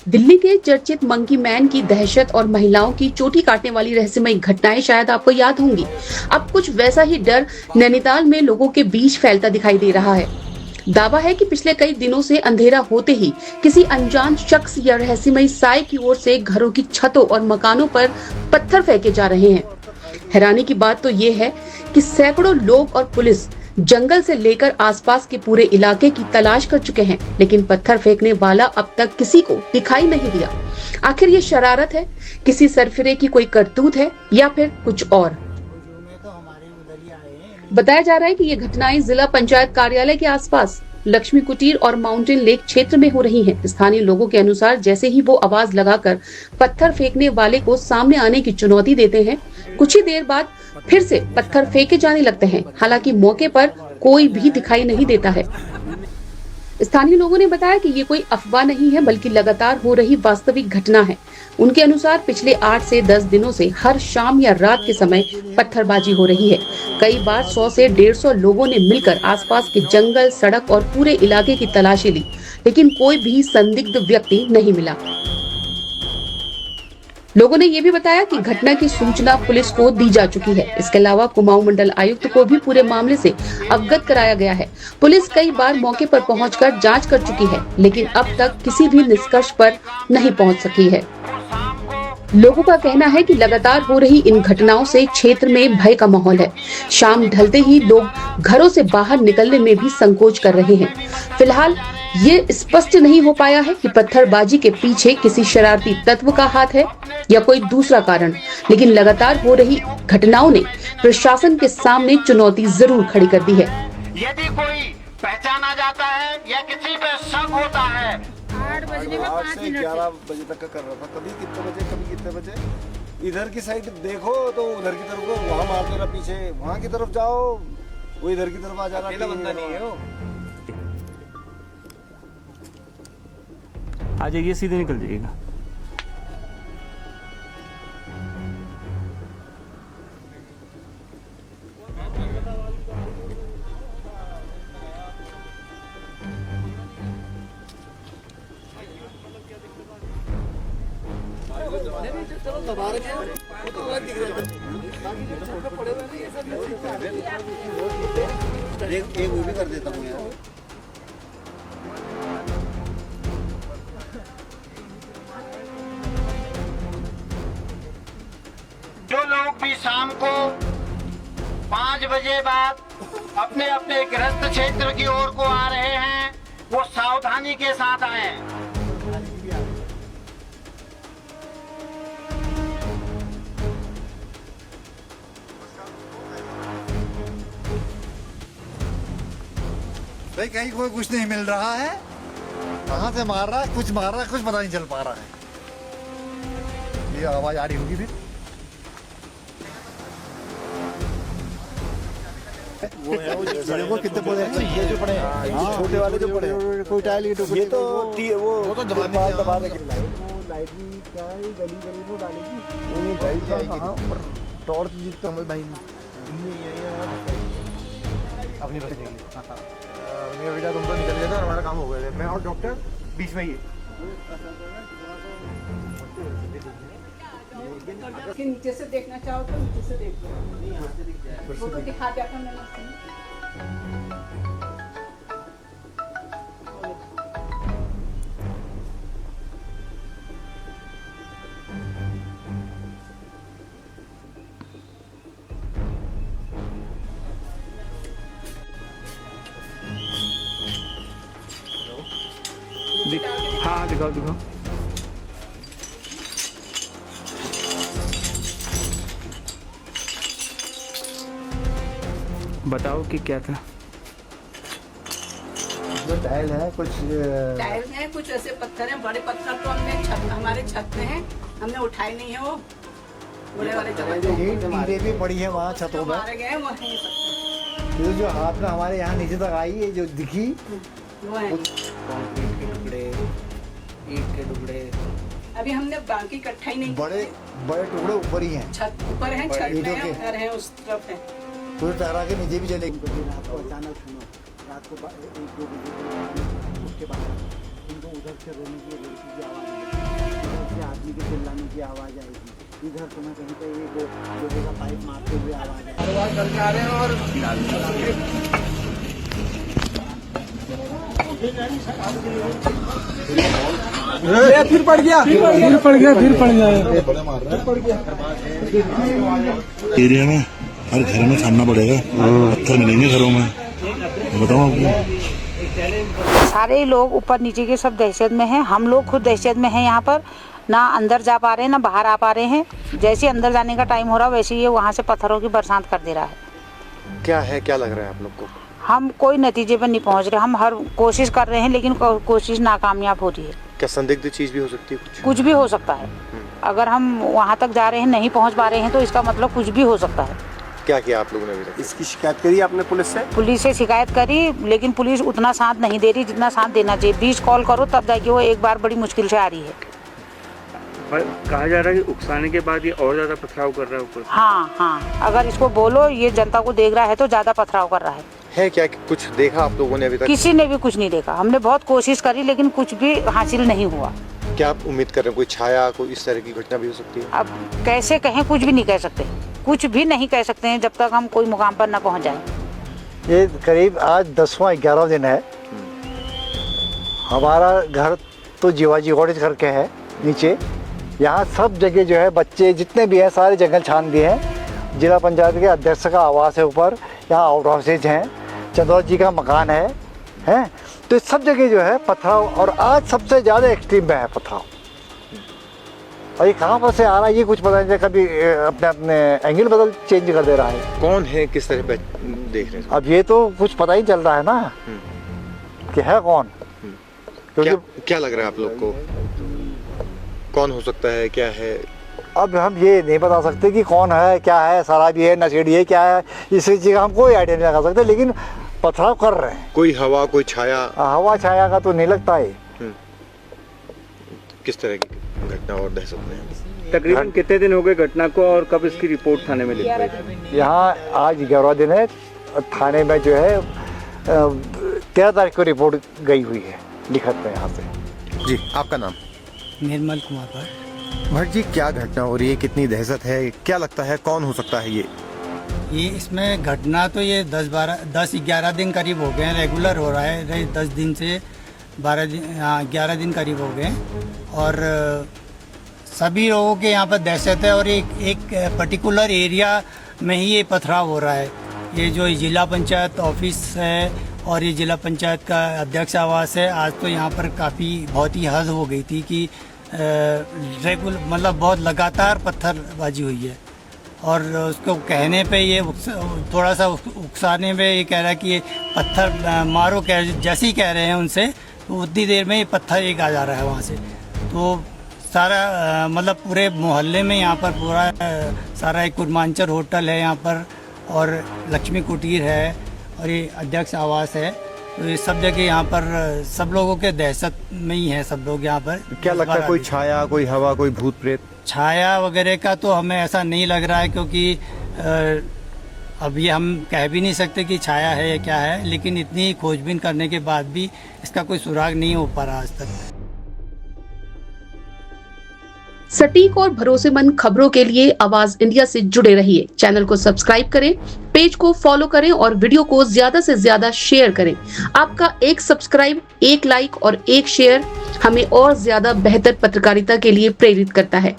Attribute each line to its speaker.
Speaker 1: दिल्ली के चर्चित monkey man की दहशत और महिलाओं की चोटी काटने वाली रहस्यमयी घटनाएं शायद आपको याद होंगी। अब कुछ वैसा ही डर नैनीताल में लोगों के बीच फैलता दिखाई दे रहा है। दावा है कि पिछले कई दिनों से अंधेरा होते ही किसी अनजान शख्स या रहस्यमयी साय की ओर से घरों की छतों और मकानों पर पत्थर फेंके जा रहे हैं। हैरानी की बात तो ये है कि सैकड़ों लोग और पुलिस जंगल से लेकर आसपास के पूरे इलाके की तलाश कर चुके हैं, लेकिन पत्थर फेंकने वाला अब तक किसी को दिखाई नहीं दिया। आखिर ये शरारत है, किसी सरफिरे की कोई करतूत है या फिर कुछ और? बताया जा रहा है कि ये घटनाएं जिला पंचायत कार्यालय के आसपास लक्ष्मी कुटीर और माउंटेन लेक क्षेत्र में हो रही हैं। स्थानीय लोगों के अनुसार जैसे ही वो आवाज लगाकर पत्थर फेंकने वाले को सामने आने की चुनौती देते हैं, कुछ ही देर बाद फिर से पत्थर फेंके जाने लगते हैं। हालांकि मौके पर कोई भी दिखाई नहीं देता है। स्थानीय लोगों ने बताया कि ये कोई अफवाह नहीं है, बल्कि लगातार हो रही वास्तविक घटना है। उनके अनुसार पिछले 8 से 10 दिनों से हर शाम या रात के समय पत्थरबाजी हो रही है। कई बार 100 से 150 लोगों ने मिलकर आसपास के जंगल, सड़क और पूरे इलाके की तलाशी ली, लेकिन कोई भी संदिग्ध व्यक्ति नहीं मिला। लोगों ने ये भी बताया कि घटना की सूचना पुलिस को दी जा चुकी है। इसके अलावा कुमाऊं मंडल आयुक्त को भी पूरे मामले से अवगत कराया गया है। पुलिस कई बार मौके पर पहुंचकर जांच कर चुकी है, लेकिन अब तक किसी भी निष्कर्ष पर नहीं पहुंच सकी है। लोगों का कहना है कि लगातार हो रही इन घटनाओं से क्षेत्र में भय का माहौल है। शाम ढलते ही लोग घरों से बाहर निकलने में भी संकोच कर रहे हैं। फिलहाल ये स्पष्ट नहीं हो पाया है कि पत्थरबाजी के पीछे किसी शरारती तत्व का हाथ है या कोई दूसरा कारण, लेकिन लगातार हो रही घटनाओं ने प्रशासन के सामने चुनौती जरूर खड़ी कर दी है।
Speaker 2: यदि कोई पहचाना जाता है या किसी पे शक होता है,
Speaker 3: 8 बजने में 5 मिनट
Speaker 4: 11 बजे तक का कर रहा था। कभी कितने बजे, कभी कितने बजे। इधर की साइड देखो तो उधर की तरफ को वहाँ मार देना, पीछे वहाँ की तरफ जाओ वो इधर की तरफ आ जाना। अकेला बंदा नहीं है वो।
Speaker 5: आ जाइए, सीधे निकल जाइएगा।
Speaker 4: एक वो भी कर देता हूँ यार।
Speaker 2: जो लोग भी शाम को 5 बजे बाद अपने अपने ग्रस्त क्षेत्र की ओर को आ रहे हैं, वो सावधानी के साथ आए।
Speaker 6: भाई कहीं कोई कुछ नहीं मिल रहा है, कहाँ से मार रहा है, कुछ मार रहा है, कुछ पता नहीं चल पा रहा है। ये आवाज आ रही होगी फिर।
Speaker 4: वो कितने पौधे हैं ये जो पड़े हैं, छोटे वाले जो पड़े हैं, कोई टाइल के टुकड़े, ये तो वो तो दबा रखे। लाइट भी क्या है, गली गली में डालेगी। वो लाइट जाएगी टॉर्च जितना कमल भाई अपनी बस देंगे। मेरा बेटा तुम तो निकल गया था, हमारा काम हो गया था। मैं और डॉक्टर बीच में ही
Speaker 3: नीचे से देखना चाहो तो नीचे से देख लो, फोटो दिखा दिया था मैंने।
Speaker 5: हाँ दिखाओ दिखाओ। बताओ कि क्या था।
Speaker 4: टाइल है, कुछ
Speaker 3: टाइल है, कुछ ऐसे पत्थर हैं, बड़े पत्थर तो हमने हमारे छत में है, हमने उठाए नहीं है। वो बड़े वाले
Speaker 6: ईंटें भी पड़ी है वहाँ छतों पर।
Speaker 3: मारे गए वो हैं ये पत्थर।
Speaker 6: ये जो हाथ में हमारे यहाँ नीचे तक आई है, जो दिखी
Speaker 3: वो हैं।
Speaker 6: कंक्रीट के टुकड़े, ईंट के टुकड़े,
Speaker 3: अभी हमने बाकी इकट्ठा ही नहीं,
Speaker 6: बड़े बड़े टुकड़े ऊपर ही हैं।
Speaker 3: छत ऊपर है, छत में
Speaker 6: ईंटों
Speaker 3: है,
Speaker 6: के।
Speaker 3: घर है उस तरफ है।
Speaker 6: पूरे टकरा के नीचे भी चले गए।
Speaker 4: रात को अचानक सुनो, रात को 1-2 बजे उसके बाद इनको उधर से रोने की लड़की की आवाज़ आएगी, इधर से आदमी के चिल्लाने की आवाज़ आएगी, इधर तुम्हें कहीं पे ये लोहे का पाइप मारते हुए आवाज़ आएगी।
Speaker 7: फिर पड़ गया।
Speaker 8: एरिया में हर घर में सामना पड़ेगा, पत्थर मिलेंगे घरों में, बताओ आपको।
Speaker 9: सारे लोग ऊपर नीचे के सब दहशत में हैं, हम लोग खुद दहशत में हैं। यहाँ पर ना अंदर जा पा रहे हैं ना बाहर आ पा रहे हैं। जैसे अंदर जाने का टाइम हो रहा वैसे ये वहाँ से पत्थरों की बरसात कर दे रहा है।
Speaker 10: क्या लग रहा है आप लोग को?
Speaker 9: हम कोई नतीजे पर नहीं पहुँच रहे। हम हर कोशिश कर रहे हैं लेकिन कोशिश नाकामयाब हो रही है।
Speaker 10: क्या संदिग्ध चीज भी हो सकती है?
Speaker 9: कुछ भी हो सकता है। अगर हम वहाँ तक जा रहे हैं नहीं पहुँच पा रहे हैं तो इसका मतलब कुछ भी हो सकता है।
Speaker 10: क्या किया आप लोगों ने अभी तक?
Speaker 7: इसकी शिकायत करी आपने पुलिस से?
Speaker 9: पुलिस से शिकायत करी लेकिन पुलिस उतना साथ नहीं दे रही जितना साथ देना चाहिए। 20 कॉल करो तब जाके वो एक बार बड़ी मुश्किल से आ रही है।
Speaker 5: पर कहा जा रहा है कि उकसाने के बाद ये और ज़्यादा पथराव कर रहा है ऊपर।
Speaker 9: हाँ, अगर इसको बोलो ये जनता को देख रहा है तो ज़्यादा पथराव कर रहा है।
Speaker 10: क्या कुछ देखा आप लोगों ने अभी तक?
Speaker 9: किसी ने भी कुछ नहीं देखा। हमने बहुत कोशिश करी लेकिन कुछ भी हासिल नहीं हुआ।
Speaker 10: क्या आप उम्मीद कर रहे हैं कोई छाया, कोई इस तरह की घटना भी हो सकती है?
Speaker 9: अब कैसे कहें, कुछ भी नहीं कह सकते, कुछ भी नहीं कह सकते हैं जब तक हम कोई मुकाम पर न पहुंच जाए।
Speaker 4: ये करीब आज 10वां 11वां दिन है। हमारा घर तो जीवाजी कॉटेज करके है नीचे। यहाँ सब जगह जो है बच्चे जितने भी हैं सारे जंगल छान दिए हैं। जिला पंचायत के अध्यक्ष का आवास है ऊपर, यहाँ आउट हाउसेज हैं, चंदौर जी का मकान है। तो सब जगह जो है पथराव, और आज सबसे ज़्यादा एक्सट्रीम में है पथराव। और ये कहाँ पर से आ रहा है ये कुछ पता नहीं। कभी अपने एंगल चेंज कर दे रहा है।
Speaker 10: कौन है, किस तरह देख रहे हैं?
Speaker 4: अब ये तो कुछ पता ही चल रहा है ना कि है कौन। क्योंकि
Speaker 10: क्या लग रहा है आप लोग को, कौन हो सकता है, क्या है?
Speaker 4: अब हम ये नहीं बता सकते कि कौन है, क्या है, शराबी है, नशेड़ी है, क्या है, इस चीज़ का हम कोई आइडिया नहीं लगा सकते। लेकिन पथराव कर रहे हैं।
Speaker 10: कोई हवा, कोई छाया?
Speaker 4: हवा छाया का तो नहीं लगता है।
Speaker 10: किस तरह की घटना और दहशत में है?
Speaker 5: तकरीबन कितने दिन हो गए घटना को और कब इसकी रिपोर्ट थाने में लिखी गई?
Speaker 4: यहाँ आज 11वां दिन है। थाने में जो है 13 तारीख को रिपोर्ट गई हुई है लिखत में यहाँ से।
Speaker 10: जी, आपका नाम?
Speaker 7: निर्मल कुमार
Speaker 10: भट्ट जी, क्या घटना हो रही है, कितनी दहशत है, क्या लगता है कौन हो सकता है ये?
Speaker 7: इसमें घटना तो ये 10-11 दिन करीब हो गए हैं। रेगुलर हो रहा है। 10 दिन से 11 दिन करीब हो गए। और सभी लोगों के यहाँ पर दहशत है। और एक पर्टिकुलर एरिया में ही ये पथराव हो रहा है। ये जो जिला पंचायत ऑफिस है और ये जिला पंचायत का अध्यक्ष आवास है। आज तो यहाँ पर बहुत ही हद हो गई थी कि रेगुलर मतलब बहुत लगातार पत्थरबाजी हुई है। और उसको कहने पे ये थोड़ा सा उकसाने में ये कह रहा है कि ये पत्थर मारो, जैसे ही कह रहे हैं उनसे तो उतनी देर में ये पत्थर एक आ जा रहा है वहाँ से। तो सारा मतलब पूरे मोहल्ले में यहाँ पर पूरा सारा एक कुर्मांचल होटल है यहाँ पर, और लक्ष्मी कुटीर है, और ये अध्यक्ष आवास है। तो ये सब जगह यहाँ पर सब लोगों के दहशत में ही है सब लोग यहाँ पर।
Speaker 10: क्या लगता है, कोई छाया, कोई हवा, कोई भूत प्रेत?
Speaker 7: छाया वगैरह का तो हमें ऐसा नहीं लग रहा है, क्योंकि अभी हम कह भी नहीं सकते कि छाया है या क्या है। लेकिन इतनी खोजबीन करने के बाद भी इसका कोई सुराग नहीं हो पा रहा आज तक।
Speaker 1: सटीक और भरोसेमंद खबरों के लिए आवाज इंडिया से जुड़े रहिए। चैनल को सब्सक्राइब करें, पेज को फॉलो करें और वीडियो को ज्यादा से ज्यादा शेयर करें। आपका एक सब्सक्राइब, एक लाइक और एक शेयर हमें और ज्यादा बेहतर पत्रकारिता के लिए प्रेरित करता है।